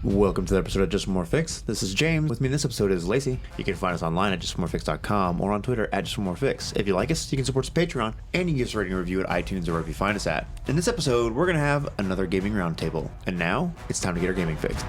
Welcome to the episode of Just More Fix. This is James. With me in this episode is Lacey. You can find us online at justmorefix.com or on Twitter at justmorefix. If you like us, you can support us on Patreon, and you can give us a rating and review at iTunes or wherever you find us at. In this episode, we're going to have another gaming roundtable. And now, it's time to get our gaming fix.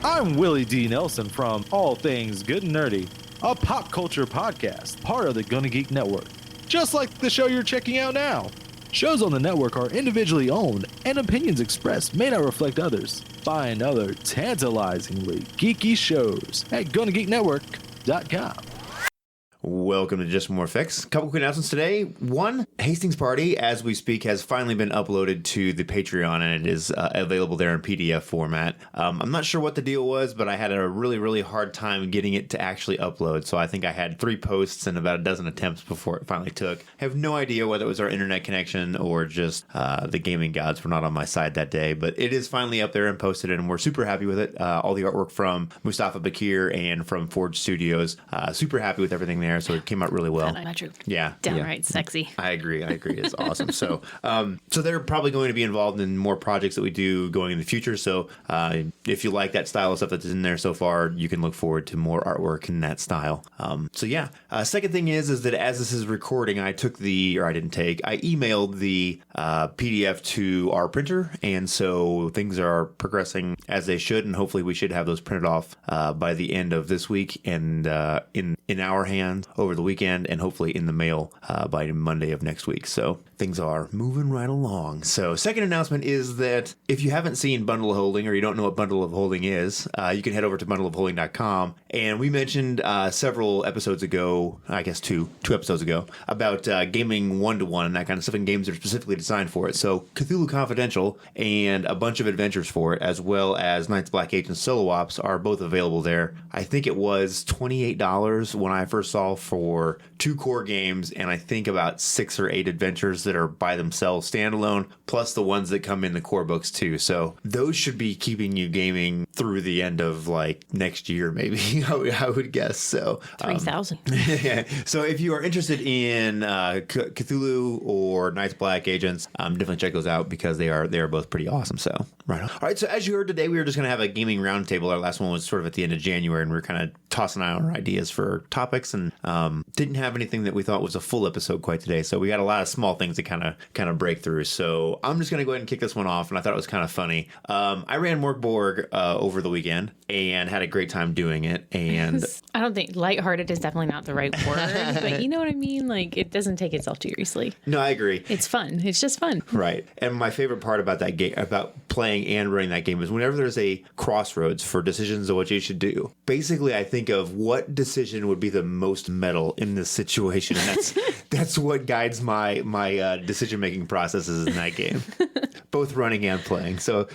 I'm Willie D. Nelson from All Things Good and Nerdy, a pop culture podcast, part of the Gonna Geek Network. Just like the show you're checking out now. Shows on the network are individually owned, and opinions expressed may not reflect others. Find other tantalizingly geeky shows at GonnaGeekNetwork.com. Welcome to Just More Fix. A couple quick announcements today. One, Hastings Party, as we speak, has finally been uploaded to the Patreon, and it is available there in PDF format. I'm not sure what the deal was, but I had a really hard time getting it to actually upload. So I think I had 3 posts and about a dozen attempts before it finally took. I have no idea whether it was our internet connection or just the gaming gods were not on my side that day, but it is finally up there and posted, and we're super happy with it. All the artwork from Mustafa Bakir and from Forge Studios. Super happy with everything there. So it came out really well. Not true. Yeah. Downright sexy. I agree. It's awesome. So they're probably going to be involved in more projects that we do going in the future. So if you like that style of stuff that's in there so far, you can look forward to more artwork in that style. Second thing is that as this is recording, I emailed the PDF to our printer. And so things are progressing as they should. And hopefully we should have those printed off by the end of this week and in our hands over the weekend, and hopefully in the mail by Monday of next week. So things are moving right along. So second announcement is that if you haven't seen Bundle of Holding, or you don't know what Bundle of Holding is, you can head over to bundleofholding.com. And we mentioned several episodes ago, I guess two episodes ago, about gaming one-to-one and that kind of stuff, and games that are specifically designed for it. So Cthulhu Confidential and a bunch of adventures for it, as well as Knights Black Agents Solo Ops, are both available there. I think it was $28 when I first saw for 2 core games, and I think about 6 or 8 adventures that are by themselves standalone, plus the ones that come in the core books too. So those should be keeping you gaming through the end of like next year, maybe. I would guess. So 3,000. Yeah. So if you are interested in Cthulhu or Knights Black Agents, definitely check those out because they are both pretty awesome. So right on. All right. So as you heard today, we were just going to have a gaming roundtable. Our last one was sort of at the end of January, and we were kind of tossing out our ideas for topics, and didn't have anything that we thought was a full episode quite today. So we got a lot of small things to kind of break through. So I'm just going to go ahead and kick this one off, and I thought it was kind of funny. I ran Mork Borg over the weekend and had a great time doing it. And I don't think lighthearted is definitely not the right word, but you know what I mean? Like, it doesn't take itself too seriously. No, I agree. It's fun. It's just fun. Right. And my favorite part about that game, about playing and running that game, is whenever there's a crossroads for decisions of what you should do, basically I think of what decision would be the most metal in this situation. And that's what guides my decision-making processes in that game, both running and playing. So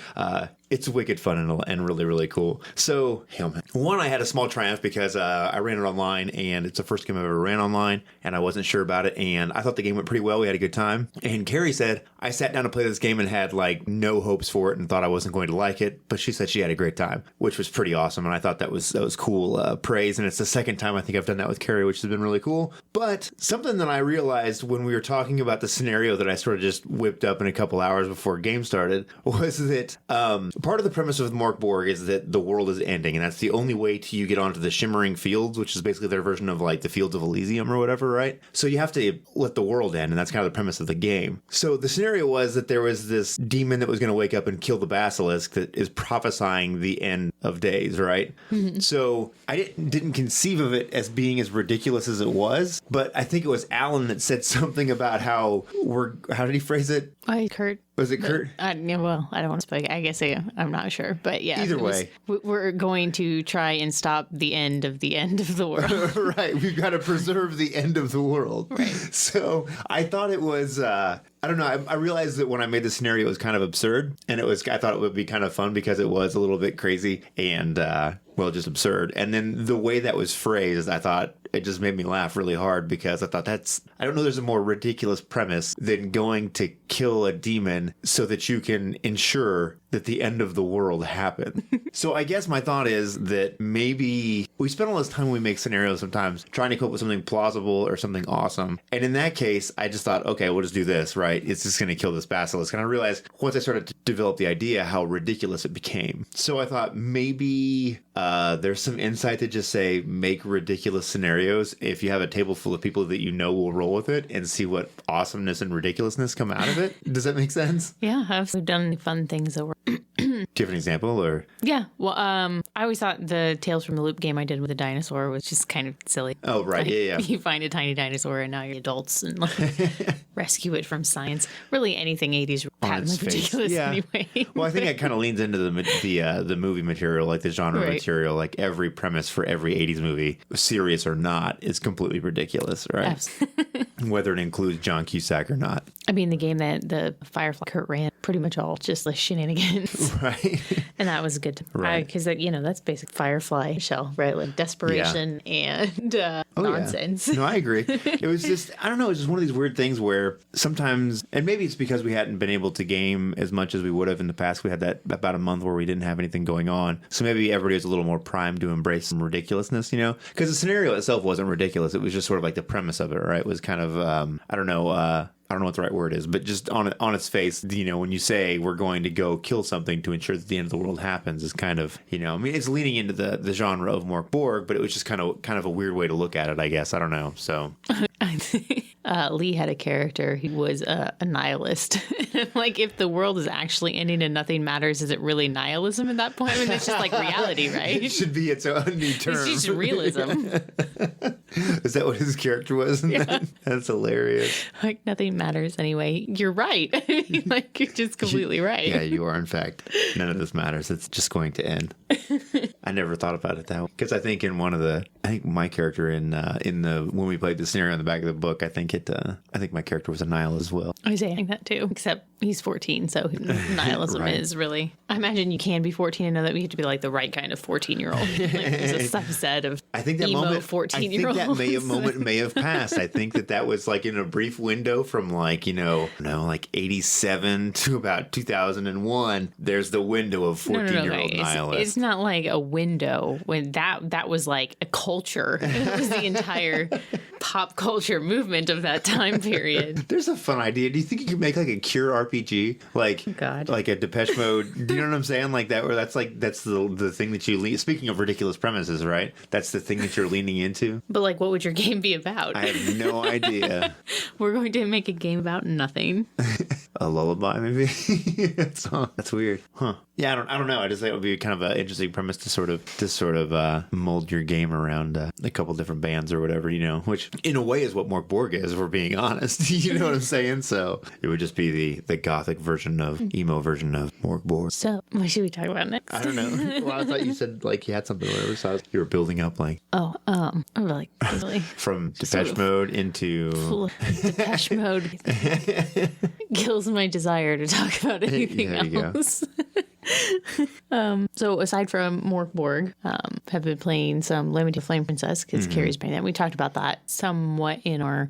it's wicked fun and really cool. So, one, I had a small triumph because I ran it online, and it's the first game I've ever ran online, and I wasn't sure about it, and I thought the game went pretty well. We had a good time. And Carrie said, I sat down to play this game and had like no hopes for it and thought I wasn't going to like it, but she said she had a great time, which was pretty awesome, and I thought that was cool praise, and it's the second time I think I've done that with Carrie, which has been really cool. But something that I realized when we were talking about the scenario that I sort of just whipped up in a couple hours before game started was that part of the premise of Mork Borg is that the world is ending, and that's the only way you get onto the Shimmering Fields, which is basically their version of like the Fields of Elysium or whatever, right? So you have to let the world end, and that's kind of the premise of the game. So the scenario was that there was this demon that was going to wake up and kill the basilisk that is prophesying the end of days, right? Mm-hmm. So I didn't conceive of it as being as ridiculous as it was, but I think it was Alan that said something about how did he phrase it? Kurt. Was it Kurt? I don't want to speak. I guess I'm not sure. But yeah. Either way. We're going to try and stop the end of the world. Right. We've got to preserve the end of the world. Right. So I thought it was, I don't know. I realized that when I made the scenario, it was kind of absurd. And I thought it would be kind of fun because it was a little bit crazy and, just absurd. And then the way that was phrased, I thought it just made me laugh really hard because I thought I don't know there's a more ridiculous premise than going to kill a demon so that you can ensure that the end of the world happened. So I guess my thought is that maybe we spend all this time when we make scenarios sometimes trying to come up with something plausible or something awesome. And in that case, I just thought, okay, we'll just do this, right? It's just going to kill this basilisk. And I realized once I started to develop the idea how ridiculous it became. So I thought maybe there's some insight to just say make ridiculous scenarios. If you have a table full of people that you know will roll with it and see what awesomeness and ridiculousness come out of it. Does that make sense? Yeah, we've done fun things over. Do you have an example or? Yeah, well, I always thought the Tales from the Loop game I did with the dinosaur was just kind of silly. Oh, right. Like, Yeah. You find a tiny dinosaur and now you're adults and like, rescue it from science. Really anything 80s patently ridiculous anyway. Well, I think it kind of leans into the movie material, like the genre material. Like every premise for every 80s movie, serious or not, is completely ridiculous, right? Absolutely. Whether it includes John Cusack or not. I mean, the game that the Firefly Kurt ran, pretty much all just like shenanigans. Right. And that was good. Right. Because, that's basic Firefly shell, right? Like desperation and nonsense. Yeah. No, I agree. It was just, I don't know, it was just one of these weird things where sometimes, and maybe it's because we hadn't been able to game as much as we would have in the past. We had that about a month where we didn't have anything going on. So maybe everybody was a little more primed to embrace some ridiculousness, Because the scenario itself wasn't ridiculous. It was just sort of like the premise of it, right? It was kind of, I don't know what the right word is, but just on its face, when you say we're going to go kill something to ensure that the end of the world happens is kind of, it's leaning into the genre of Mork Borg, but it was just kind of a weird way to look at it, I guess. I don't know. So I think Lee had a character who was a nihilist. Like, if the world is actually ending and nothing matters, is it really nihilism at that point? I mean, it's just like reality, right? It should be its own new term. It's just realism. Is that what his character was? Yeah. That's hilarious. Like, nothing matters anyway. You're right. I mean, like, you're just completely right. Yeah, you are, in fact. None of this matters. It's just going to end. I never thought about it that way. Because I think my character when we played the scenario in the back of the book, I think my character was a nihilist as well. I was saying that too, except he's 14, so nihilism Right. is really. I imagine you can be 14 and know that we have to be like the right kind of 14-year-old. Like, there's a subset of I think that emo moment, 14-year-olds. I think that moment may have passed. I think that was like in a brief window from like 87 to about 2001. There's the window of 14-year-old nihilist. It's not like a window when that was like a culture. It was the entire pop culture movement of that time period. There's a fun idea. Do you think you could make like a Cure RPG, like like a Depeche Mode? Do you know what I'm saying? Like that, where that's the thing that you lean. Speaking of ridiculous premises, right? That's the thing that you're leaning into. But like, what would your game be about? I have no idea. We're going to make a game about nothing. A lullaby, maybe. That's weird, huh? Yeah, I don't know. I just think it would be kind of an interesting premise to sort of mold your game around a couple different bands or whatever, which in a way is what Mork Borg is, if we're being honest. You know what I'm saying? So it would just be the gothic version of emo version of Mork Borg. So what should we talk about next? I don't know. Well, I thought you said like you had something or whatever, so you were building up like really from Depeche Mode into Depeche Mode kills my desire to talk about anything else. So aside from Mork Borg, have been playing some Limited Flame Princess because Carrie's playing that. We talked about that somewhat in our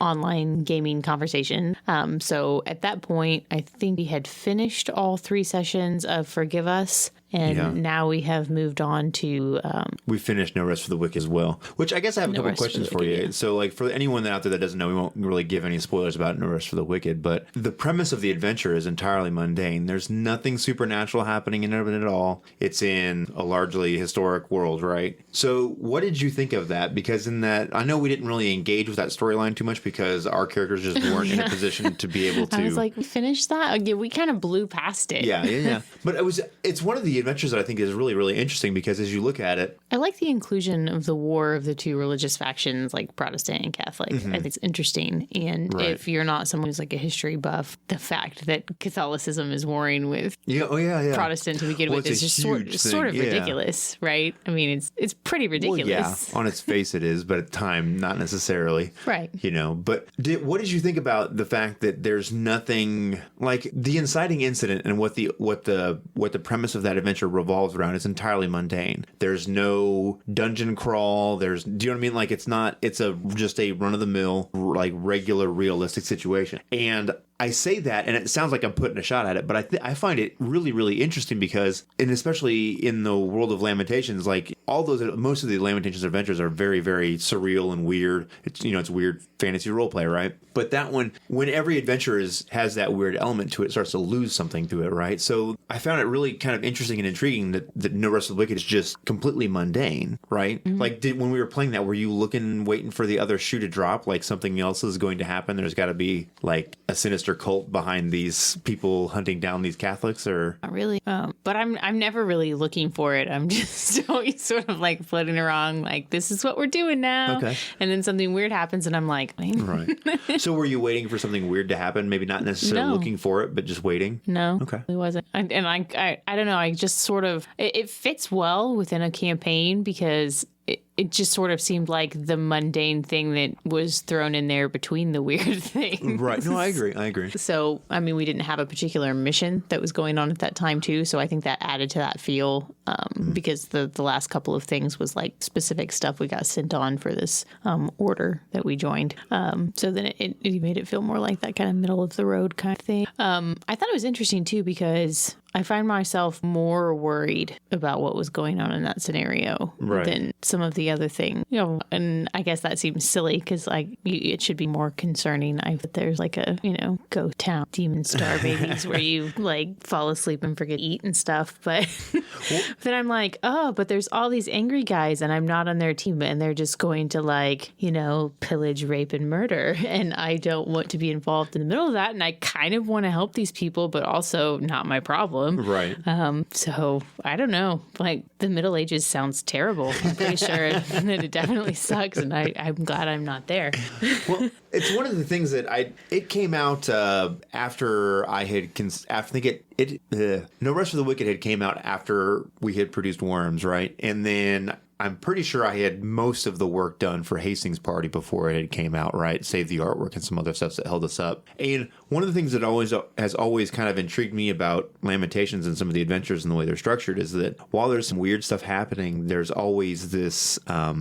online gaming conversation. So at that point, I think we had finished all 3 sessions of Forgive Us. And now we have moved on to... we finished No Rest for the Wicked as well, which I guess I have a couple questions for you. Yeah. So like for anyone out there that doesn't know, we won't really give any spoilers about No Rest for the Wicked, but the premise of the adventure is entirely mundane. There's nothing supernatural happening in it at all. It's in a largely historic world, right? So what did you think of that? Because in that, I know we didn't really engage with that storyline too much because our characters just weren't in a position to be able to... I was like, we finished that? Yeah, we kind of blew past it. Yeah. But it's one of the adventures that I think is really, really interesting because as you look at it... I like the inclusion of the war of the 2 religious factions, like Protestant and Catholic. I think it's interesting. And if you're not someone who's like a history buff, the fact that Catholicism is warring with Protestant to begin with is just sort of ridiculous, right? I mean, it's pretty ridiculous. Well, on its face it is, but at the time, not necessarily. Right. But what did you think about the fact that there's nothing like the inciting incident and what the premise of that adventure revolves around is entirely mundane. There's no dungeon crawl. Do you know what I mean? Like it's just a run of the mill, like regular realistic situation. And I say that, and it sounds like I'm putting a shot at it, but I find it really, really interesting because, and especially in the world of Lamentations, like most of the Lamentations adventures are very, very surreal and weird. It's weird fantasy roleplay, right? But that one, when every adventure has that weird element to it, starts to lose something to it, right? So I found it really kind of interesting and intriguing that No Rest for the Wicked is just completely mundane, right? Mm-hmm. Like, when we were playing that, were you waiting for the other shoe to drop? Like something else is going to happen? There's got to be like a sinister cult behind these people hunting down these Catholics, or not really. But I'm never really looking for it. I'm just always sort of like floating around, like this is what we're doing now. Okay. And then something weird happens, and I'm like, right. So were you waiting for something weird to happen? Maybe not necessarily looking for it, but just waiting? No. Okay. It wasn't. I don't know. I just sort of, it fits well within a campaign because it just sort of seemed like the mundane thing that was thrown in there between the weird things. Right. No, I agree. So, I mean, we didn't have a particular mission that was going on at that time, too. So I think that added to that feel because the last couple of things was like specific stuff we got sent on for this order that we joined. So then it made it feel more like that kind of middle of the road kind of thing. I thought it was interesting, too, because I find myself more worried about what was going on in that scenario than some of the other things. And I guess that seems silly because it should be more concerning. But there's like a, go town demon star babies where you like fall asleep and forget to eat and stuff. But then I'm like, oh, but there's all these angry guys and I'm not on their team and they're just going to pillage, rape, and murder. And I don't want to be involved in the middle of that. And I kind of want to help these people, but also not my problem. Right. So I don't know. Like the Middle Ages sounds terrible. I'm pretty sure that it definitely sucks, and I'm glad I'm not there. Well, it's one of the things that it came out after I had No Rest for the Wicked had came out after we had produced Worms, right? And then I'm pretty sure I had most of the work done for Hastings Party before it came out, right? Save the artwork and some other stuff that held us up. And one of the things that has always kind of intrigued me about Lamentations and some of the adventures and the way they're structured is that while there's some weird stuff happening, there's always this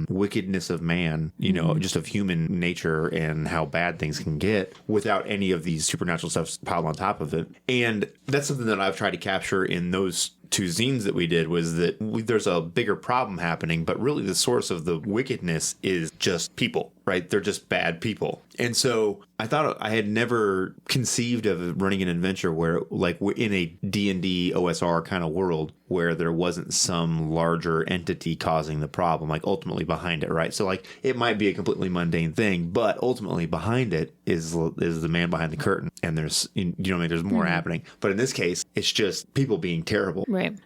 wickedness of man, just of human nature and how bad things can get without any of these supernatural stuff piled on top of it. And that's something that I've tried to capture in those two zines that we did, was that there's a bigger problem happening, but really the source of the wickedness is just people, right? They're just bad people. And so I thought I had never conceived of running an adventure where, like, in a D&D OSR kind of world, where there wasn't some larger entity causing the problem, like ultimately behind it, right? So like it might be a completely mundane thing, but ultimately behind it is the man behind the curtain, and there's there's more happening. But in this case, it's just people being terrible. Right.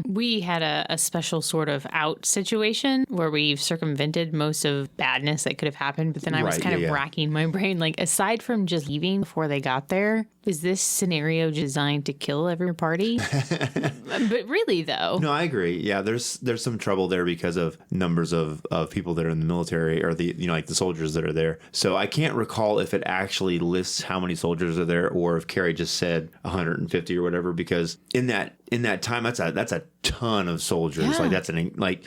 We had a special sort of out situation where we've circumvented most of badness that could have happened, but then I was kind of racking my brain, like, aside from just leaving before they got there, is this scenario designed to kill every party? But really, though. No, I agree. Yeah, there's some trouble there because of numbers of people that are in the military, or the like the soldiers that are there. So I can't recall if it actually lists how many soldiers are there, or if Carrie just said 150 or whatever. Because in that time, that's a ton of soldiers. Yeah. Like that's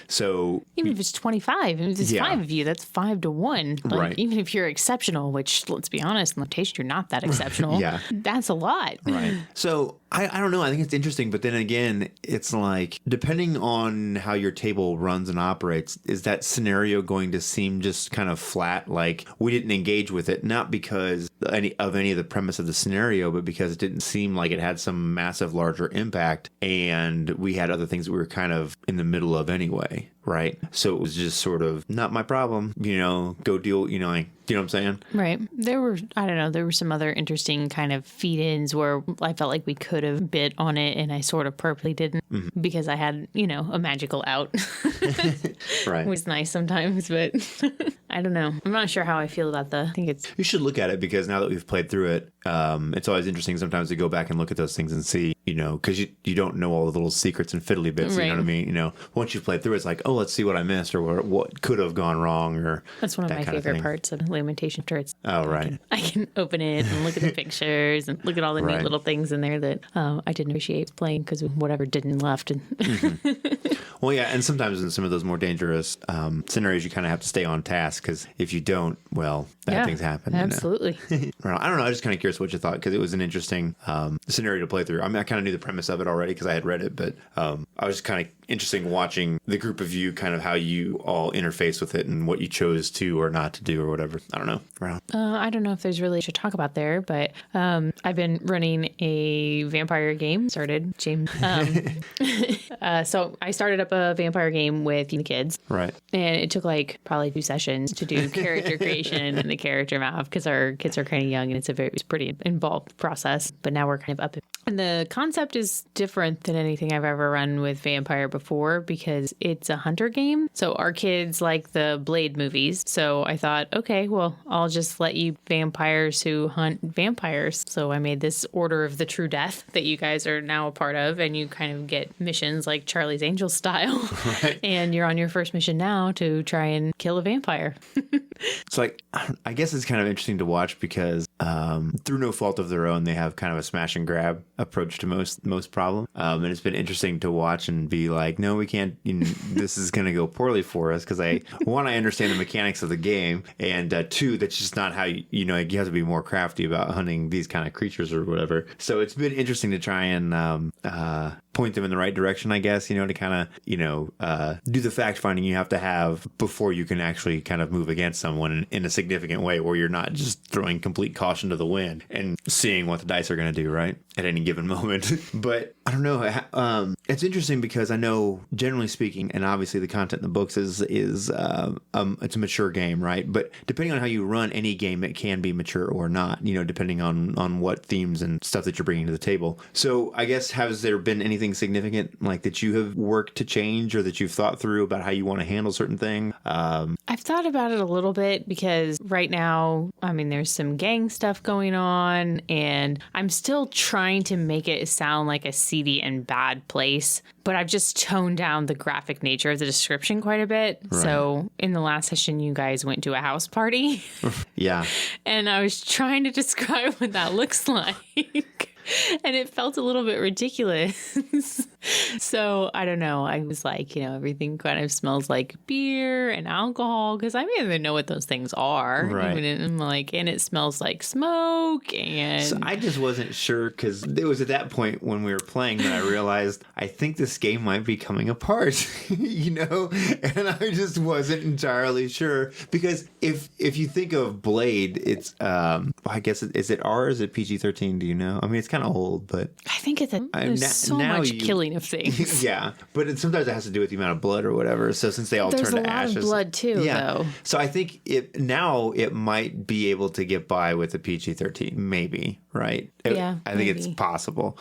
so even if it's 25, if there's 5 of you, that's 5 to 1. Like, right. Even if you're exceptional, which, let's be honest, in Lamentations, you're not that exceptional. Yeah. That's a lot. Right. So I don't know. I think it's interesting, but then again, it's like, depending on how your table runs and operates, is that scenario going to seem just kind of flat? Like, we didn't engage with it, not because any of the premise of the scenario, but because it didn't seem like it had some massive larger impact, and we had other things that we were kind of in the middle of anyway. Right. So it was just sort of not my problem, go deal, you know what I'm saying? Right. There were some other interesting kind of feed-ins where I felt like we could have bit on it, and I sort of purposely didn't because I had, a magical out. Right. It was nice sometimes, but I don't know. I'm not sure how I feel about You should look at it, because now that we've played through it, it's always interesting sometimes to go back and look at those things and see, because you don't know all the little secrets and fiddly bits, right. You know what I mean? Once you've played through it, it's like, oh, let's see what I missed or what could have gone wrong, or that's one of my favorite parts of Lamentation turrets. Oh, right. I can open it and look at the pictures and look at all the neat little things in there that I didn't appreciate playing because of whatever didn't left. Well, yeah, and sometimes in some of those more dangerous scenarios, you kind of have to stay on task because if you don't, well, bad things happen. Absolutely. I don't know. I was just kind of curious what you thought because it was an interesting scenario to play through. I mean, I kind of knew the premise of it already because I had read it, but I was just kind of interesting watching the group of you, kind of how you all interface with it and what you chose to or not to do or whatever. I don't know. I don't know if there's really to talk about there, but I've been running a vampire game. So I started up a vampire game with the kids. Right. And it took like probably 2 sessions to do character creation and the character map because our kids are kind of young and it's a pretty involved process. But now we're kind of up. And the concept is different than anything I've ever run with vampire before because it's a hunter game. So our kids like the Blade movies. So I thought, okay, well, I'll just let you vampires who hunt vampires. So I made this Order of the True Death that you guys are now a part of. And you kind of get missions like Charlie's Angels style. Right. And you're on your first mission now to try and kill a vampire. It's like, I guess it's kind of interesting to watch because through no fault of their own, they have kind of a smash and grab approach to most problems. And it's been interesting to watch and be like, no, we can't, this is going to go poorly for us because I understand the mechanics of the game. And 2, that's just not how you have to be more crafty about hunting these kind of creatures or whatever. So it's been interesting to try and point them in the right direction, I guess, to kind of, do the fact finding you have to have before you can actually kind of move against someone in a significant way where you're not just throwing complete caution to the wind and seeing what the dice are going to do, right, at any given moment. But I don't know. It's interesting because I know, generally speaking, and obviously the content in the books is it's a mature game, right? But depending on how you run any game, it can be mature or not, depending on what themes and stuff that you're bringing to the table. So I guess, has there been anything significant like that you have worked to change or that you've thought through about how you want to handle certain things? I've thought about it a little bit because right now, I mean, there's some gang stuff going on and I'm still trying to make it sound like a seedy and bad place, but I've just toned down the graphic nature of the description quite a bit. Right. So in the last session, you guys went to a house party. Yeah. And I was trying to describe what that looks like. And it felt a little bit ridiculous. So I don't know. I was like, everything kind of smells like beer and alcohol because I don't even know what those things are. Right. And it smells like smoke. And so I just wasn't sure because it was at that point when we were playing that I realized I think this game might be coming apart, and I just wasn't entirely sure because if you think of Blade, it's I guess is it R? Is it PG-13? Do you know? I mean, it's kind of old, but I think there's so much killing of things. Yeah, but sometimes it has to do with the amount of blood or whatever. So since they all turn to ashes, there's a lot of blood too. Though. So I think it might be able to get by with a PG-13, maybe. Right? Yeah, I think it's possible.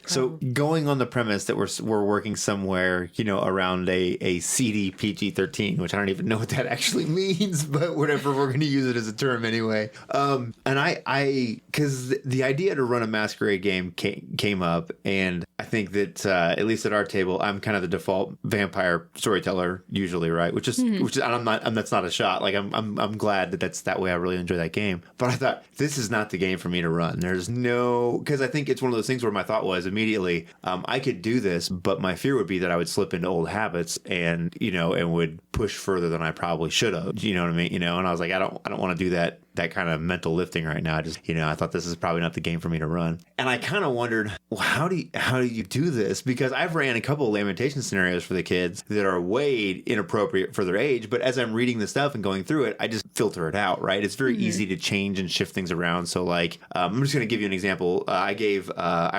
So going on the premise that we're working somewhere, around a seedy PG-13, which I don't even know what that actually means, but whatever, we're going to use it as a term anyway. And because the idea to run a Masquerade game came up, and I think that at least at our table, I'm kind of the default vampire storyteller usually, right? Which is that's not a shot. Like I'm glad that's that way. I really enjoy that game, but I thought this is not the game for me to run. There's no, because I think it's one of those things where my thought was immediately, I could do this, but my fear would be that I would slip into old habits and would push further than I probably should have. You know what I mean? And I was like, I don't want to do that kind of mental lifting right now. I just, I thought this is probably not the game for me to run. And I kind of wondered, well, how do you do this? Because I've ran a couple of lamentation scenarios for the kids that are way inappropriate for their age. But as I'm reading the stuff and going through it, I just filter it out, right? It's very easy to change and shift things around. So like, I'm just going to give you an example. I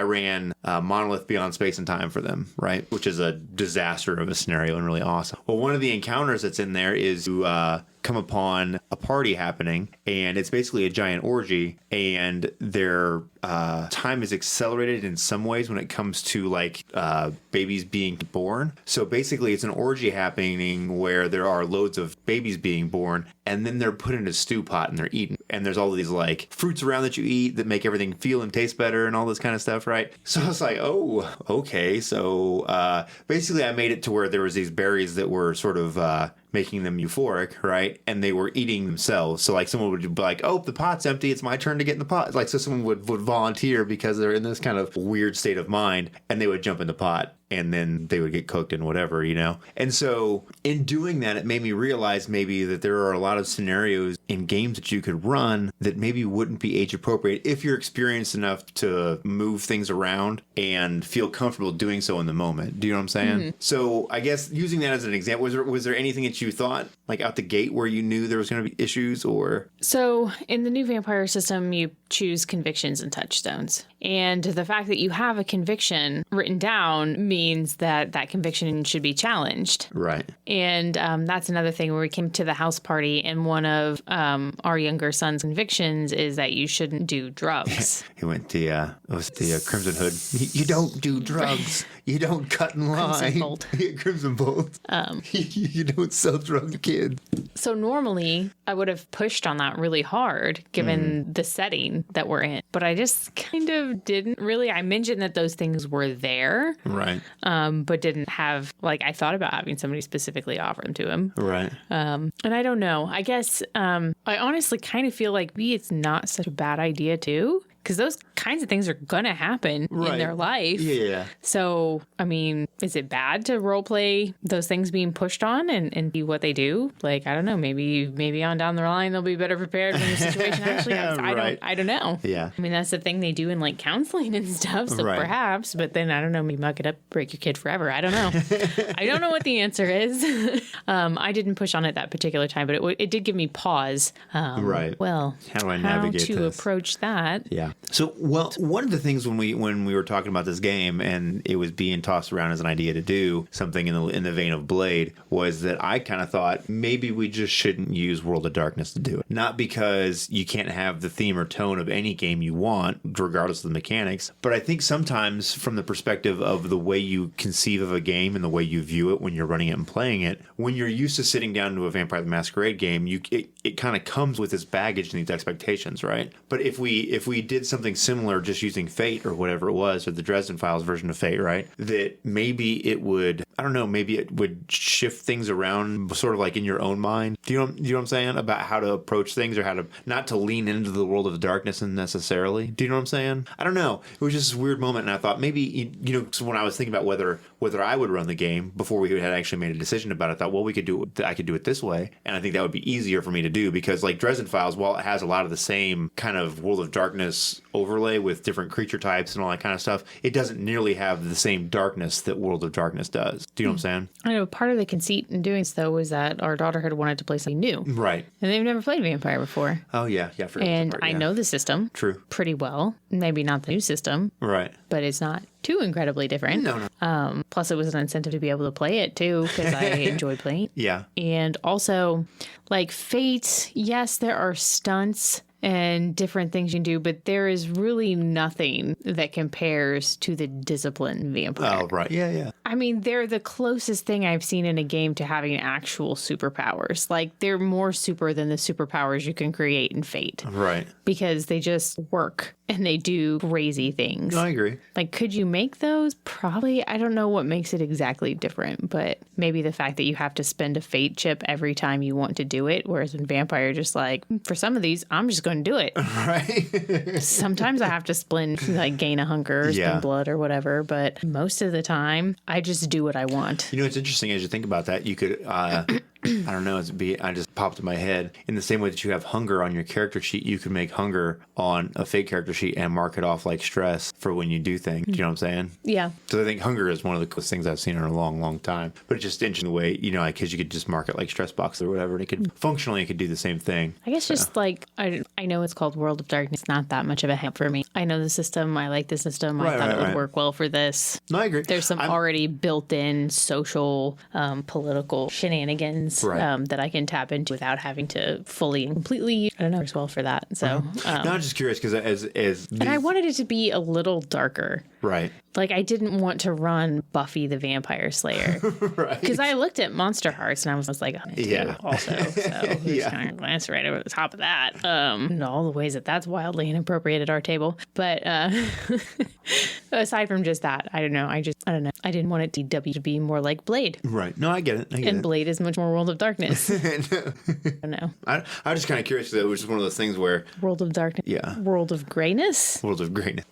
ran Monolith Beyond Space and Time for them, right? Which is a disaster of a scenario and really awesome. Well, one of the encounters that's in there is to come upon a party happening, and it's basically a giant orgy, and their time is accelerated in some ways when it comes to like babies being born. So basically it's an orgy happening where there are loads of babies being born, and then they're put in a stew pot and they're eaten, and there's all these like fruits around that you eat that make everything feel and taste better and all this kind of stuff, right? So I was like, oh, okay. So basically I made it to where there was these berries that were sort of making them euphoric, right? And they were eating themselves. So like someone would be like, oh, the pot's empty, it's my turn to get in the pot. Like so someone would volunteer because they're in this kind of weird state of mind, and they would jump in the pot. And then they would get cooked and whatever, you know? And so in doing that, it made me realize maybe that there are a lot of scenarios in games that you could run that maybe wouldn't be age appropriate if you're experienced enough to move things around and feel comfortable doing so in the moment. Do you know what I'm saying? Mm-hmm. So I guess using that as an example, was there anything that you thought like out the gate where you knew there was going to be issues or? So in the new vampire system, you choose convictions and touchstones. And the fact that you have a conviction written down means that that conviction should be challenged. Right. And that's another thing where we came to the house party, and one of our younger son's convictions is that you shouldn't do drugs. He went to Crimson Hood. You don't do drugs. You don't cut in line. Crimson Bolt. Crimson Bolt. You don't sell drugs to kids. So normally I would have pushed on that really hard given the setting that we're in. But I just kind of didn't really. I mentioned that those things were there. Right. But didn't have, like, I thought about having somebody specifically offer them to him. Right. And I don't know. I guess I honestly kind of feel like maybe it's not such a bad idea too. Because those kinds of things are going to happen in their life. Yeah. So, I mean, is it bad to role play those things being pushed on and be what they do? Like, I don't know. Maybe on down the line they'll be better prepared when the situation actually happens. I don't know. Yeah. I mean, that's the thing they do in like counseling and stuff. So perhaps, but then I don't know. Maybe muck it up, break your kid forever. I don't know. I don't know what the answer is. I didn't push on it that particular time, but it did give me pause. Right. Well, how do I navigate this? Approach that? Yeah. So, well, one of the things when we were talking about this game and it was being tossed around as an idea to do something in the vein of Blade was that I kind of thought maybe we just shouldn't use World of Darkness to do it. Not because you can't have the theme or tone of any game you want, regardless of the mechanics, but I think sometimes from the perspective of the way you conceive of a game and the way you view it when you're running it and playing it, when you're used to sitting down to a Vampire the Masquerade game, it kind of comes with this baggage and these expectations, right? But if we did something similar just using Fate or whatever it was, or the Dresden Files version of Fate, right? That maybe it would, I don't know, maybe it would shift things around sort of like in your own mind. Do you know what I'm saying? About how to approach things or how to not to lean into the world of darkness necessarily. Do you know what I'm saying? I don't know. It was just this weird moment and I thought maybe, when I was thinking about whether I would run the game before we had actually made a decision about it, I thought, well, I could do it this way. And I think that would be easier for me to do because like Dresden Files, while it has a lot of the same kind of World of Darkness overlay with different creature types and all that kind of stuff, it doesn't nearly have the same darkness that World of Darkness does. Do you know what I'm saying? I know part of the conceit in doing so was that our daughter had wanted to play something new. Right. And they've never played Vampire before. Oh, yeah. Yeah. I know the system. True. Pretty well. Maybe not the new system. Right. But it's not too incredibly different. No. Plus, it was an incentive to be able to play it, too, because I enjoy playing. Yeah. And also, like Fate, yes, there are stunts and different things you can do, but there is really nothing that compares to the discipline Vampire. Oh, right. Yeah. I mean, they're the closest thing I've seen in a game to having actual superpowers. Like, they're more super than the superpowers you can create in Fate. Right. Because they just work and they do crazy things. No, I agree. Like, could you make those? Probably. I don't know what makes it exactly different, but maybe the fact that you have to spend a Fate chip every time you want to do it, whereas in Vampire, just like, for some of these, I'm just going to do it. Right. Sometimes I have to spend, like, gain a hunger or spend blood or whatever, but most of the time, I just do what I want. You know, it's interesting as you think about that. You could, I don't know, I just popped in my head. In the same way that you have hunger on your character sheet, you could make hunger on a fake character sheet and mark it off like stress for when you do things. Do you know what I'm saying? Yeah. So I think hunger is one of the coolest things I've seen in a long, long time. But it's just interesting the way, because you could just mark it like stress box or whatever. And it could functionally, it could do the same thing. I guess just like, I know it's called World of Darkness, not that much of a help for me. I know the system. I like the system. I thought it would work well for this. No, I agree. There's some already built-in social, political shenanigans that I can tap into without having to fully and completely, I don't know, as well for that. So, no, I'm just curious because and I wanted it to be a little darker. Right. Like, I didn't want to run Buffy the Vampire Slayer. Right. Because I looked at Monster Hearts and I was like, Yeah. also. So just kind of glanced right over the top of that. And all the ways that that's wildly inappropriate at our table. But aside from just that, I don't know. I don't know. I didn't want it to be more like Blade. Right. No, I get it. And Blade is much more World of Darkness. I don't know. I'm just kind of curious, though, which is one of those things where... World of Darkness. Yeah. World of Grayness. World of Grayness.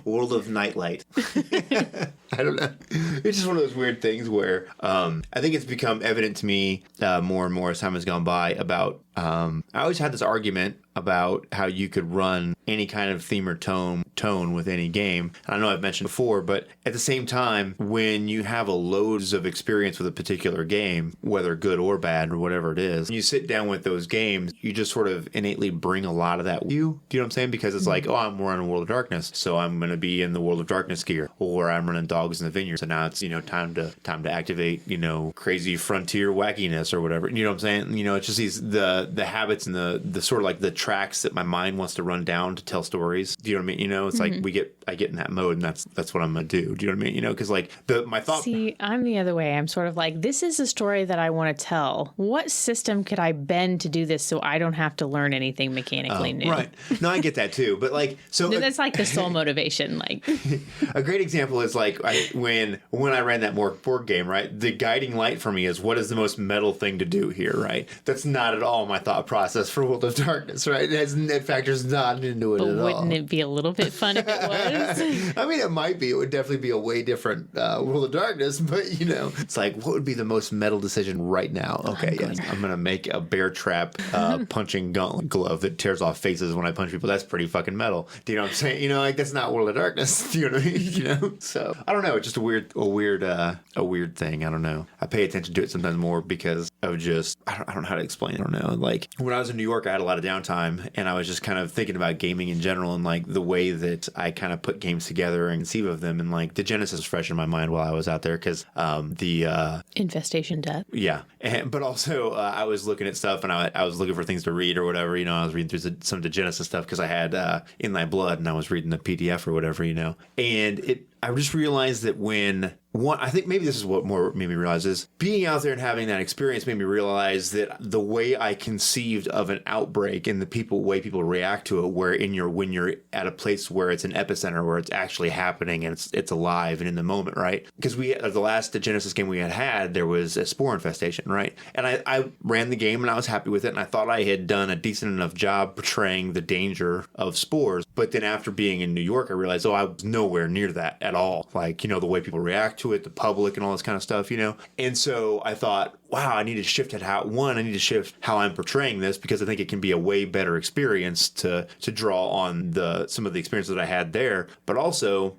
World of Nightlight. I don't know. It's just one of those weird things where I think it's become evident to me more and more as time has gone by about... I always had this argument about how you could run any kind of theme or tone with any game. And I know I've mentioned before, but at the same time, when you have a loads of experience with a particular game, whether good or bad or whatever it is, you sit down with those games, you just sort of innately bring a lot of that with you. Do you know what I'm saying? Because it's like, oh, I'm running World of Darkness, so I'm going to be in the World of Darkness gear, or I'm running Dogs in the Vineyard, so now it's, time to activate, crazy frontier wackiness or whatever. You know what I'm saying? It's just the habits and the sort of like the tracks that my mind wants to run down to tell stories. Do you know what I mean? It's like I get in that mode, and that's what I'm gonna do. Do you know what I mean? Because like my thought. See, I'm the other way. I'm sort of like, this is a story that I want to tell. What system could I bend to do this so I don't have to learn anything mechanically new? Right. No, I get that too. But like, so that's like the sole motivation. Like a great example is like when I ran that board game. Right, the guiding light for me is what is the most metal thing to do here. Right, that's not at all my thought process for World of Darkness. Right, it factors not into it at all. Wouldn't it be a little bit fun if it was? I mean, it might be. It would definitely be a way different World of Darkness, but it's like, what would be the most metal decision right now? Okay, yes, I'm gonna make a bear trap punching gauntlet glove that tears off faces when I punch people. That's pretty fucking metal. Do you know what I'm saying? Like that's not World of Darkness. Do you know what I mean? So I don't know. It's just a weird thing. I don't know. I pay attention to it sometimes more because of just I don't know how to explain it. I don't know. Like when I was in New York, I had a lot of downtime, and I was just kind of thinking about gaming in general and like the way that I kind of put games together and conceive of them, and like the Genesis was fresh in my mind while I was out there because the Infestation Death. Yeah, but also I was looking at stuff, and I was looking for things to read or whatever. I was reading through some of the Genesis stuff because I had In Thy Blood, and I was reading the PDF or whatever, and I just realized that I think maybe this is what more made me realize is being out there and having that experience made me realize that the way I conceived of an outbreak and the way people react to it, when you're at a place where it's an epicenter, where it's actually happening and it's alive and in the moment, right? Because the last Genesis game we had, there was a spore infestation, right? And I ran the game and I was happy with it, and I thought I had done a decent enough job portraying the danger of spores. But then after being in New York, I realized, I was nowhere near that at all. Like, the way people react to it, the public and all this kind of stuff, And so I thought, wow, I need to shift how I'm portraying this, because I think it can be a way better experience to draw on some of the experiences that I had there. But also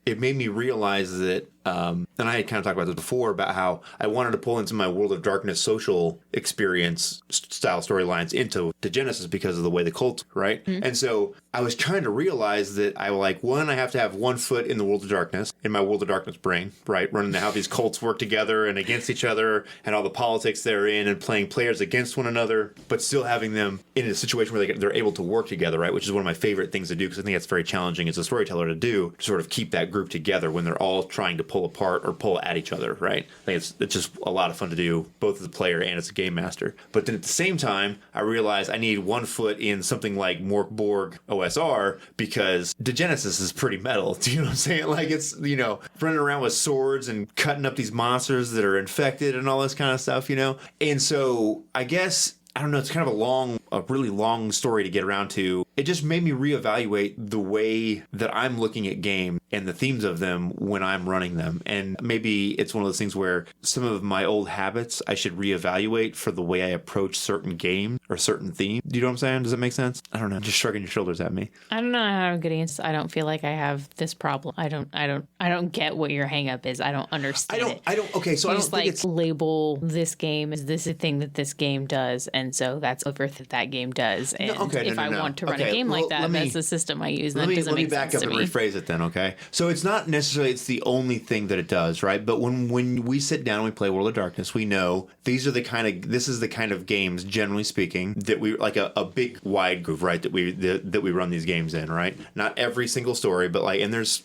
it made me realize that and I had kind of talked about this before about how I wanted to pull into my World of Darkness social experience style storylines into the Genesis because of the way the cult, right? Mm-hmm. And so I was trying to realize that I have to have one foot in the World of Darkness, in my World of Darkness brain, right? Running how these cults work together and against each other and all the politics they're in, and playing players against one another, but still having them in a situation where they're able to work together, right? Which is one of my favorite things to do, because I think that's very challenging as a storyteller to do, to sort of keep that group together when they're all trying to pull apart or pull at each other, right? I think it's just a lot of fun to do, both as a player and as a game master. But then at the same time, I realized I need one foot in something like Morkborg OSR, because the Genesis is pretty metal. Do you know what I'm saying? Like, it's, running around with swords and cutting up these monsters that are infected and all this kind of stuff, And so I guess, I don't know, it's kind of a really long story to get around to. It just made me reevaluate the way that I'm looking at game and the themes of them when I'm running them. And maybe it's one of those things where some of my old habits I should reevaluate for the way I approach certain games or certain themes. Do you know what I'm saying? Does that make sense? I don't know. Just shrugging your shoulders at me. I don't know how I'm getting into. I don't feel like I have this problem. I don't get what your hang up is. I don't understand it. Okay, so I don't just think it's label this game as this is a thing that this game does, and so that's over. that game does. And okay, if I want to run a game like that, that's the system I use. And that doesn't make sense to me. Let me back up and rephrase it then, okay? So it's not necessarily it's the only thing that it does, right? But when we sit down and we play World of Darkness, we know this is the kind of games, generally speaking, that we like a big wide groove, right? That we run these games in, right? Not every single story, but like, and there's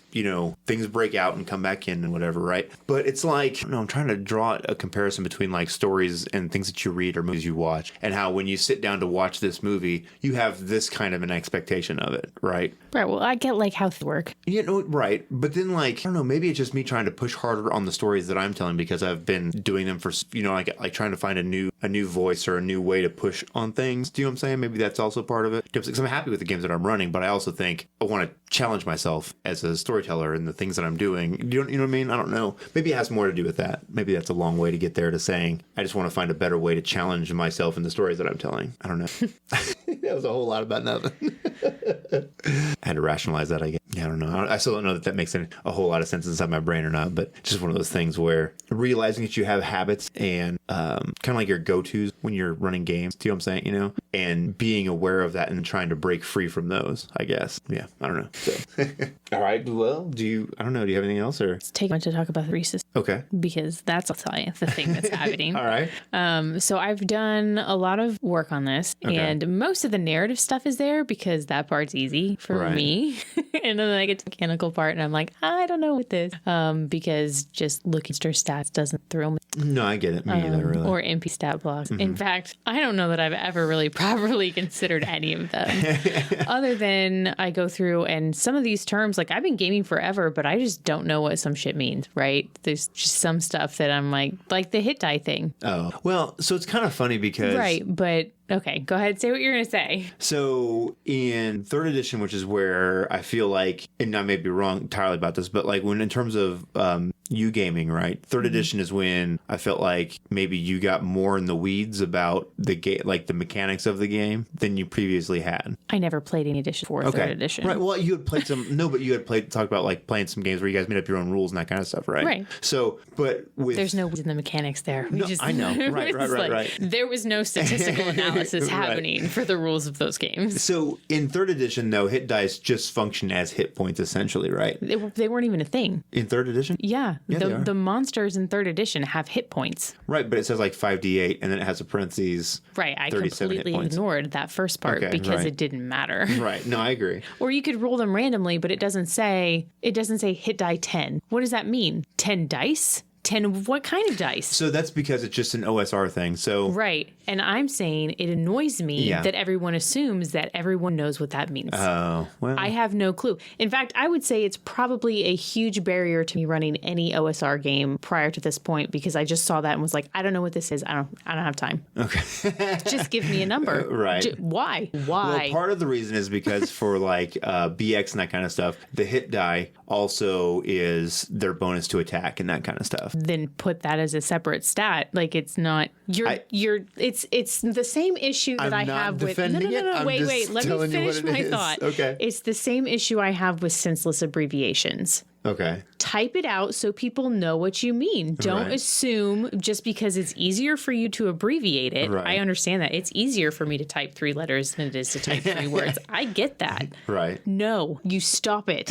things break out and come back in and whatever, right? But it's like, I don't know, I'm trying to draw a comparison between like stories and things that you read or movies you watch, and how when you sit down to watch this movie, you have this kind of an expectation of it, right? Right. Well, I get like how things work. Right. But then like, I don't know, maybe it's just me trying to push harder on the stories that I'm telling because I've been doing them for, like trying to find a new voice or a new way to push on things. Do you know what I'm saying? Maybe that's also part of it. Because I'm happy with the games that I'm running, but I also think I want to challenge myself as a storyteller in the things that I'm doing. You know what I mean? I don't know. Maybe it has more to do with that. Maybe that's a long way to get there to saying, I just want to find a better way to challenge myself in the stories that I'm telling. I don't know. That was a whole lot about nothing. I had to rationalize that, I guess. Yeah, I don't know. I still don't know that makes a whole lot of sense inside my brain or not, but just one of those things where realizing that you have habits and kind of like your go-tos when you're running games, do you know what I'm saying? And being aware of that and trying to break free from those, I guess. Yeah, I don't know. So. All right. Well, do you have anything else or? Let's take a moment to talk about the premices. Okay. Because that's the thing that's happening. All right. So I've done a lot of work on this, and most of the narrative stuff is there because that part's easy for me. And then I get to the mechanical part and I'm like, I don't know what this because just looking at stats doesn't thrill me. No, I get it. Me either, really. Or MP stat blocks. Mm-hmm. In fact, I don't know that I've ever really properly considered any of them. Other than I go through and some of these terms, like I've been gaming forever, but I just don't know what some shit means, right? There's just some stuff that I'm like the hit die thing. Oh, well, so it's kind of funny because... Right, but... Okay, go ahead. Say what you're going to say. So in 3rd edition, which is where I feel like, and I may be wrong entirely about this, but like when in terms of you gaming, right? 3rd edition is when I felt like maybe you got more in the weeds about the game, like the mechanics of the game than you previously had. I never played any edition for 3rd edition. Right. Well, you had played but you had talked about like playing some games where you guys made up your own rules and that kind of stuff, right? Right. So, but with... There's no weeds in the mechanics there. I know. Right. There was no statistical analysis happening for the rules of those games. So in 3rd edition, though, hit dice just function as hit points, essentially, right? They weren't even a thing. In 3rd edition? Yeah. The monsters in 3rd edition have hit points. Right, but it says like 5d8, and then it has a parentheses. Right, I completely ignored that first part because it didn't matter. Right, no, I agree. Or you could roll them randomly, but it doesn't say hit die 10. What does that mean? 10 dice? 10 what kind of dice? So that's because it's just an OSR thing. So right. And I'm saying it annoys me that everyone assumes that everyone knows what that means. Oh, well. I have no clue. In fact, I would say it's probably a huge barrier to me running any OSR game prior to this point because I just saw that and was like, I don't know what this is. I don't have time. Okay. Just give me a number. Right. Why? Well, part of the reason is because for like BX and that kind of stuff, the hit die also is their bonus to attack and that kind of stuff. Then put that as a separate stat. Like it's not it's the same issue that I have with no. Wait. Let me finish my thought. Okay. It's the same issue I have with senseless abbreviations. Okay. Type it out so people know what you mean. Don't assume just because it's easier for you to abbreviate it. Right. I understand that. It's easier for me to type 3 letters than it is to type 3 words. I get that. Right. No, you stop it.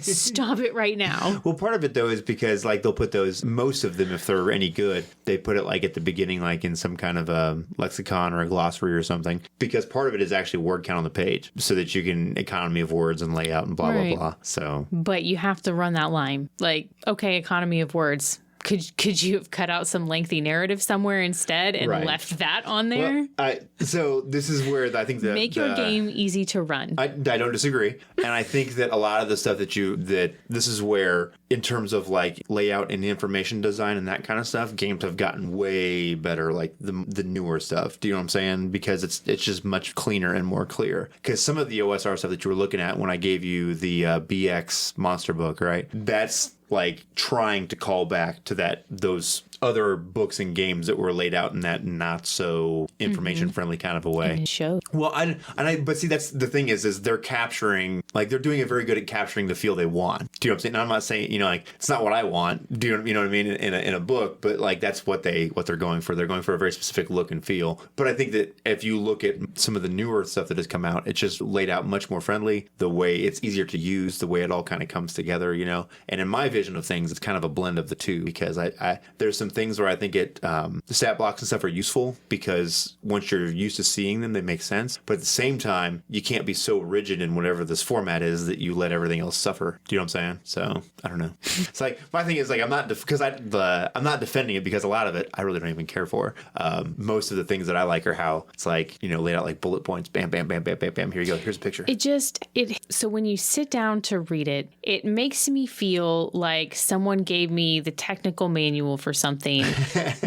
Stop it right now. Well, part of it, though, is because like they'll put those, most of them, if they're any good, they put it like at the beginning, like in some kind of a lexicon or a glossary or something, because part of it is actually word count on the page so that you can economy of words and layout and blah, blah, blah. So, but you have to run that line. Like, okay, economy of words. Could you have cut out some lengthy narrative somewhere instead and left that on there? Well, so this is where I think that make your game easy to run. I don't disagree, and I think that a lot of the stuff that this is where, in terms of like layout and information design and that kind of stuff, games have gotten way better. Like the newer stuff. Do you know what I'm saying? Because it's just much cleaner and more clear. Because some of the OSR stuff that you were looking at when I gave you the BX monster book, right? That's like trying to call back to those other books and games that were laid out in that not so information friendly kind of a way. And it shows. Well, but see, that's the thing is they're capturing, like, they're doing it very good at capturing the feel they want. Do you know what I'm saying? Now, I'm not saying, like, it's not what I want. Do you know what I mean? In a book, but like that's what they're going for. They're going for a very specific look and feel. But I think that if you look at some of the newer stuff that has come out, it's just laid out much more friendly. The way it's easier to use, the way it all kind of comes together, And in my vision of things, it's kind of a blend of the two because I there's some things where I think the stat blocks and stuff are useful because once you're used to seeing them, they make sense. But at the same time, you can't be so rigid in whatever this format is that you let everything else suffer. Do you know what I'm saying? So I don't know. It's like my thing is like I'm not defending it because a lot of it I really don't even care for. Most of the things that I like are how it's like laid out like bullet points. Bam, bam, bam, bam, bam, bam. Here you go. Here's a picture. So when you sit down to read it, it makes me feel like someone gave me the technical manual for something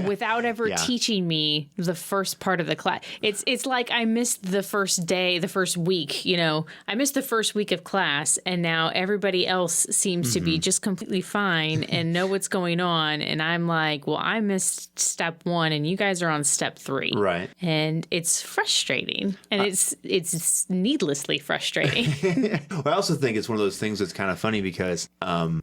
without ever teaching me the first part of the class. It's like I missed the first day, the first week, I missed the first week of class and now everybody else seems to be just completely fine and know what's going on. And I'm like, well, I missed step 1 and you guys are on step 3. Right. And it's frustrating and it's needlessly frustrating. Well, I also think it's one of those things that's kind of funny because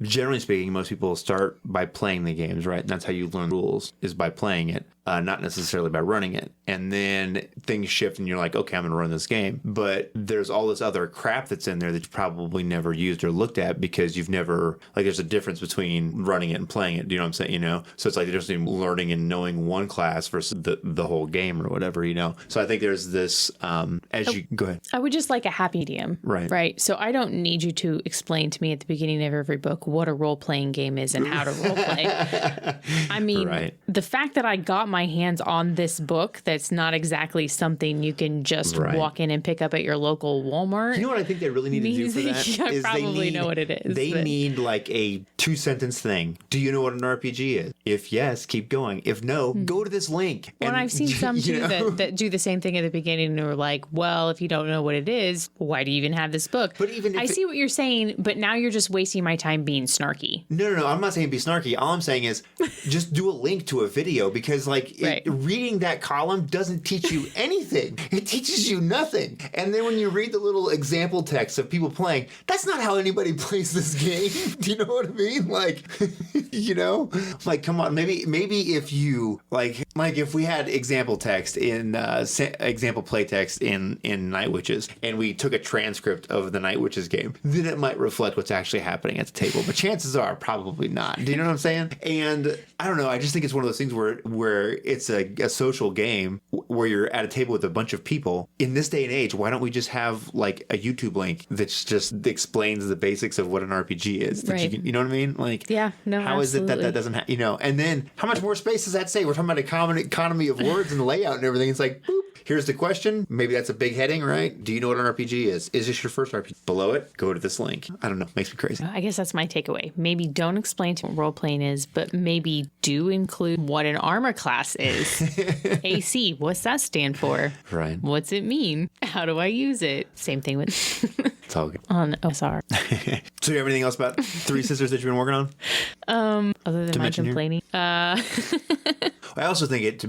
generally speaking, most people start by playing the games, right? And that's how you learn rules is by playing it. Not necessarily by running it. And then things shift and you're like, okay, I'm going to run this game. But there's all this other crap that's in there that you probably never used or looked at because you've never, like there's a difference between running it and playing it. Do you know what I'm saying? So it's like the difference between learning and knowing one class versus the whole game or whatever, So I think there's this, go ahead. I would just like a happy medium. Right. So I don't need you to explain to me at the beginning of every book what a role-playing game is and how to role play. I mean, the fact that I got my hands on this book that's not exactly something you can just walk in and pick up at your local Walmart. You know what I think they really need to do for that? I probably know what it is. They need like a 2-sentence thing. Do you know what an RPG is? If yes, keep going. If no, go to this link. Well, and I've seen some too that do the same thing at the beginning and are like, well, if you don't know what it is, why do you even have this book? But even I see what you're saying, but now you're just wasting my time being snarky. No. I'm not saying be snarky. All I'm saying is just do a link to a video because like reading that column doesn't teach you anything. It teaches you nothing. And then when you read the little example text of people playing, that's not how anybody plays this game. Do you know what I mean? Like, like, come on, maybe if you like if we had example text in example play text in Night Witches and we took a transcript of the Night Witches game, then it might reflect what's actually happening at the table. But chances are probably not. Do you know what I'm saying? And I don't know. I just think it's one of those things where it's a social game where you're at a table with a bunch of people. In this day and age, why don't we just have like a YouTube link that just explains the basics of what an RPG is? You know what I mean? Like, yeah, no, how absolutely. is it that doesn't have, and then how much more space does that say? We're talking about economy of words and layout and everything. It's like, boop. Here's the question. Maybe that's a big heading, right? Do you know what an RPG is? Is this your first RPG? Below it, go to this link. I don't know. Makes me crazy. I guess that's my takeaway. Maybe don't explain to what role playing is, but maybe do include what an armor class is. AC, what's that stand for? Right. What's it mean? How do I use it? Same thing with it's all good. On OSR. So you have anything else about Three Sisters that you've been working on? Other than my complaining. I also think to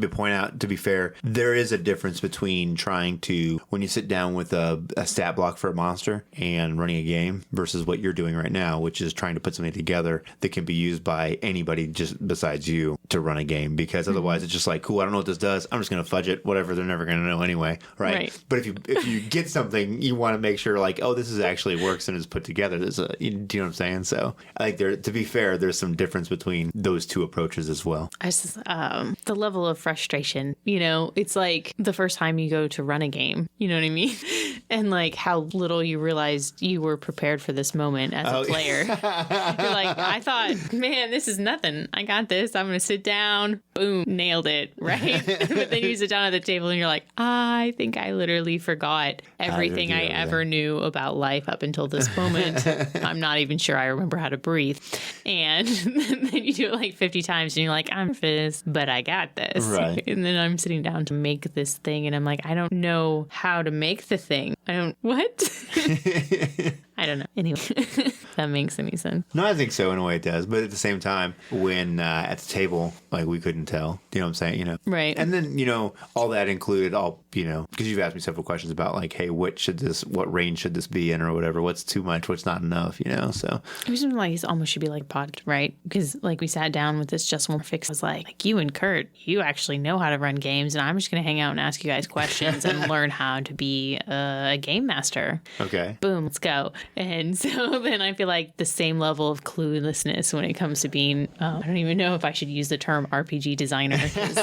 be fair, there is a difference between trying to, when you sit down with a stat block for a monster and running a game versus what you're doing right now, which is trying to put something together that can be used by anybody just besides you to run a game. Because otherwise it's just like, cool, I don't know what this does. I'm just going to fudge it. Whatever. They're never going to know anyway. Right. But if you get something, you want to make sure like, oh, this is actually works and is put together. Do you know what I'm saying? So I think to be fair, there's some difference between those two approaches as well. The level of frustration, it's like the first time you go to run a game, you know what I mean? And like how little you realized you were prepared for this moment as a player. You're like, I thought, man, this is nothing. I got this. I'm going to sit down. Boom, nailed it. Right. But then you sit down at the table and you're like, I think I literally forgot everything I ever knew about life up until this moment. I'm not even sure I remember how to breathe. And then you do it like 50 times and you're like, I'm this, but I got this. Right. And then I'm sitting down to make this thing and I'm like, I don't know how to make the thing. I I don't know. Anyway, that makes any sense. No, I think so in a way it does. But at the same time, when at the table, like we couldn't tell. You know what I'm saying? You know, Right. And then all that included because you've asked me several questions about like, hey, what range should this be in or whatever? What's too much? What's not enough? So It was like it almost should be like pod, right? Because like we sat down with this just one fix. I was like you and Kurt, you actually know how to run games, and I'm just gonna hang out and ask you guys questions and learn how to be a game master. okay. Boom, let's go. And so then I feel like the same level of cluelessness when it comes to being, I don't even know if I should use the term RPG designer. 'Cause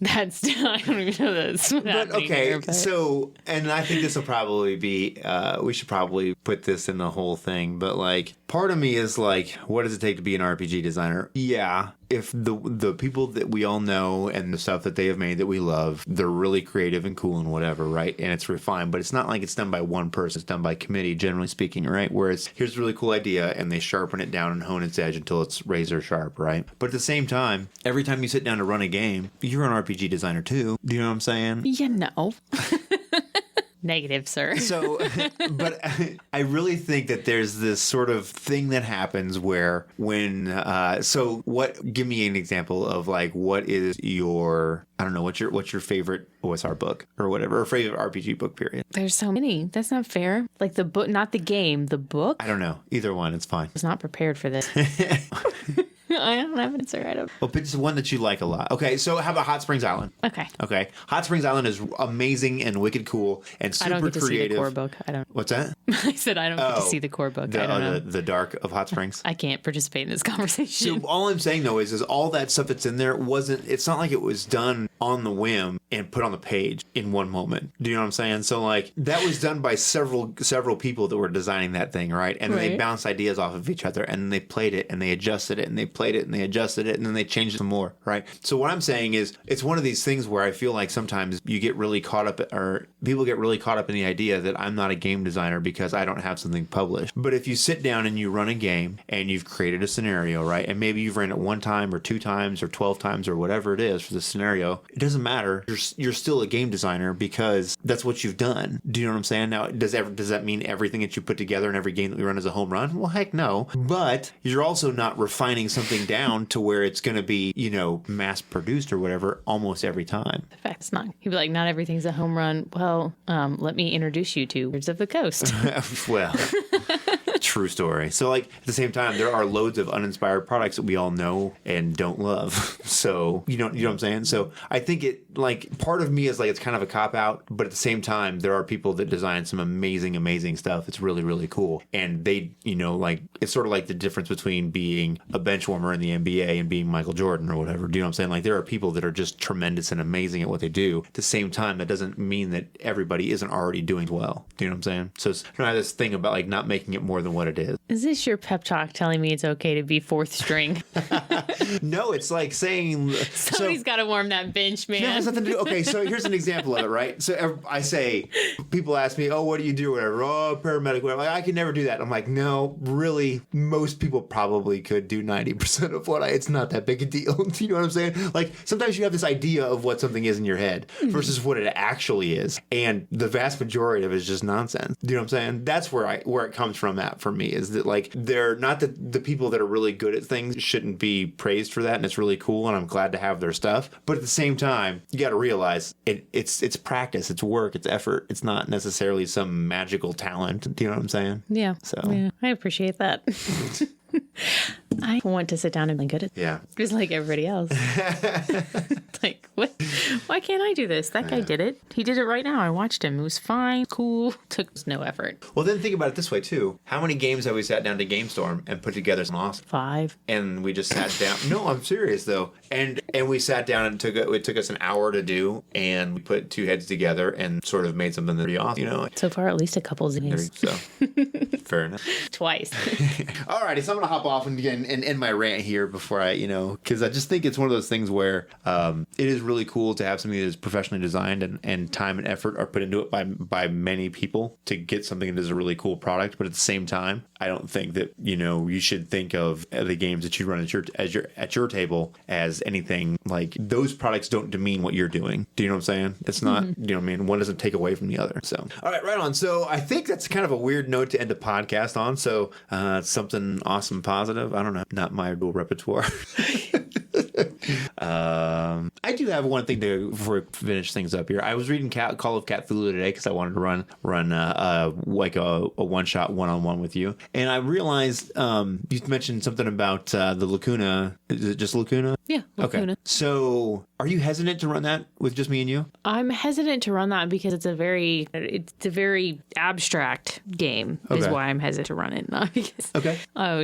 that's, I don't even know that's what's happening Okay, here, but- so, and I think this will probably be, we should probably put this in the whole thing, but like, part of me is like, what does it take to be an RPG designer? Yeah, if the people that we all know and the stuff that they have made that we love, they're really creative and cool and whatever, right? And it's refined, but it's not like it's done by one person. It's done by committee, generally speaking, right? Where it's, here's a really cool idea, and they sharpen it down and hone its edge until it's razor sharp, right? But at the same time, every time you sit down to run a game, you're an RPG designer too. Do you know what I'm saying? Yeah, no. Negative, sir. So, but I really think that there's this sort of thing that happens where give me an example of like, what is your, I don't know, what's your favorite OSR book or whatever, or favorite RPG book period? There's so many. That's not fair. Like the book, not the game, the book. I don't know. Either one, it's fine. I was not prepared for this. I don't have an answer. I don't. Well, pick just one that you like a lot. Okay, so how about Hot Springs Island? Okay. Hot Springs Island is amazing and wicked cool and super I don't get to creative. see the core book. I don't. What's that? I said I don't get to see the core book. I don't know. The dark of Hot Springs. I can't participate in this conversation. So all I'm saying though is all that stuff that's in there it's not like it was done on the whim and put on the page in one moment. Do you know what I'm saying? So like that was done by several people that were designing that thing, right? And then they bounced ideas off of each other, and then they played it and they adjusted it and they played it and they adjusted it and then they changed it some more, right? So what I'm saying is it's one of these things where I feel like sometimes you get really caught up, or people get really caught up in the idea that I'm not a game designer because I don't have something published. But if you sit down and you run a game and you've created a scenario, right? And maybe you've ran it one time or two times or 12 times or whatever it is for the scenario, it doesn't matter. You're still a game designer because that's what you've done. Do you know what I'm saying? Now, does that mean everything that you put together in every game that we run is a home run? Well, heck no. But you're also not refining something down to where it's going to be, mass produced or whatever almost every time. In fact, it's not. He'd be like, not everything's a home run. Well, let me introduce you to Wizards of the Coast. Well, true story. So, like, at the same time, there are loads of uninspired products that we all know and don't love. So, you know what I'm saying? So, I think part of me is like, it's kind of a cop out, but at the same time, there are people that design some amazing, amazing stuff. It's really, really cool. And they, it's sort of like the difference between being a bench warmer in the NBA and being Michael Jordan or whatever. Do you know what I'm saying? Like, there are people that are just tremendous and amazing at what they do. At the same time, that doesn't mean that everybody isn't already doing well. Do you know what I'm saying? So, it's not this thing about like not making it more than what it is. Is this your pep talk telling me it's okay to be fourth string? No, it's like saying Somebody's got to warm that bench, man. Yeah, it has nothing to do. Okay, so here's an example of it, right? So I say, people ask me, "Oh, what do you do?" Whatever. "Oh, paramedic." Whatever. Like, I can never do that. I'm like, no, really. Most people probably could do 90% of what it's not that big a deal. Do you know what I'm saying? Like, sometimes you have this idea of what something is in your head versus what it actually is, and the vast majority of it is just nonsense. Do you know what I'm saying? That's where it comes from. At for me is that like they're not that the people that are really good at things shouldn't be praised for that, and it's really cool, and I'm glad to have their stuff. But at the same time, you got to realize it's practice, it's work, it's effort. It's not necessarily some magical talent. Do you know what I'm saying? Yeah. So yeah, I appreciate that. I want to sit down and be good at it. Yeah. Just like everybody else. Like, what? Why can't I do this? That guy did it. He did it right now. I watched him. It was fine, cool, took no effort. Well, then think about it this way, too. How many games have we sat down to GameStorm and put together some awesome? 5. And we just sat down. No, I'm serious, though. And we sat down and it took us an hour to do, and we put two heads together and sort of made something pretty awesome, So far, at least a couple zines. So, fair enough. Twice. All righty, so I'm going to hop off and end my rant here before I, because I just think it's one of those things where it is really really cool to have something that is professionally designed and time and effort are put into it by many people to get something that is a really cool product. But at the same time, I don't think that, you should think of the games that you run at your table as anything like those products don't demean what you're doing. Do you know what I'm saying? It's not, you know what I mean? One doesn't take away from the other. So, all right on. So I think that's kind of a weird note to end the podcast on. So something awesome, positive. I don't know. Not my real repertoire. I do have one thing before we finish things up here. I was reading Call of Cthulhu today because I wanted to run like a one-shot one-on-one with you, and I realized you mentioned something about the Lacuna. Is it just Lacuna? Yeah, Lacuna. Okay. So are you hesitant to run that with just me and you? I'm hesitant to run that because it's a very abstract game. Is why I'm hesitant to run it. Not because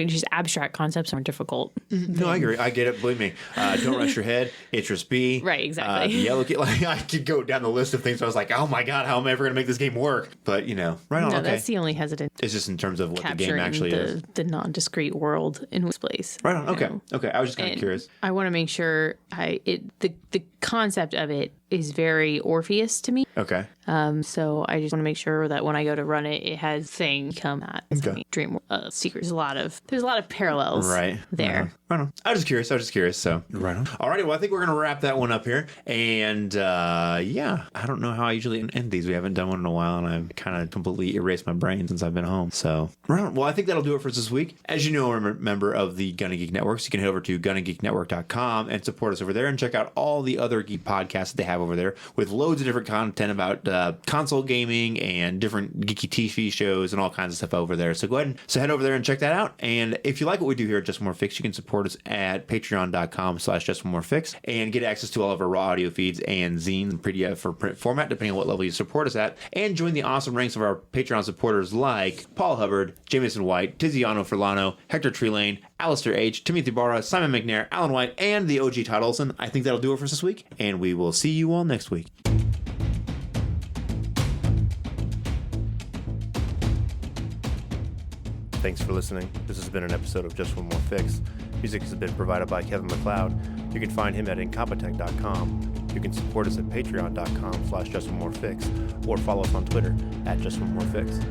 just abstract concepts are difficult. No, I agree. I get it. Believe me. Don't rush your head. Interest B. Right. Exactly. The yellow key. Like I could go down the list of things. I was like, oh my god, how am I ever going to make this game work? But right on. No, that's the only hesitant. It's just in terms of what the game actually is. The non-discrete world in which place. Right on. Okay. I was just kind of curious. I want to make sure the concept of it is very Orpheus to me. Okay. So I just want to make sure that when I go to run it, it has thing come at Dream Secret. There's a lot of parallels there. Right on. I was just curious. So right on. Alrighty. Well, I think we're gonna wrap that one up here. And I don't know how I usually end these. We haven't done one in a while, and I've kind of completely erased my brain since I've been home. So right on. Well, I think that'll do it for us this week. As you know, I'm a member of the Gonna Geek Network, so you can head over to GonnaGeekNetwork.com and support us over there, and check out all the other geek podcasts that they have over there with loads of different content about console gaming and different geeky TV shows and all kinds of stuff over there. So head over there and check that out. And if you like what we do here at Just One More Fix, you can support us at patreon.com/JustOneMoreFix and get access to all of our raw audio feeds and zines and PDF for print format, depending on what level you support us at. And join the awesome ranks of our Patreon supporters like Paul Hubbard, Jameson White, Tiziano Furlano, Hector Treelane, Alistair H., Timothy Barra, Simon McNair, Alan White, and the OG Todd Olson. I think that'll do it for us this week, and we will see you all next week. Thanks for listening. This has been an episode of Just One More Fix. Music has been provided by Kevin MacLeod. You can find him at incompetech.com. You can support us at patreon.com/JustOneMoreFix or follow us on Twitter at Just One More Fix.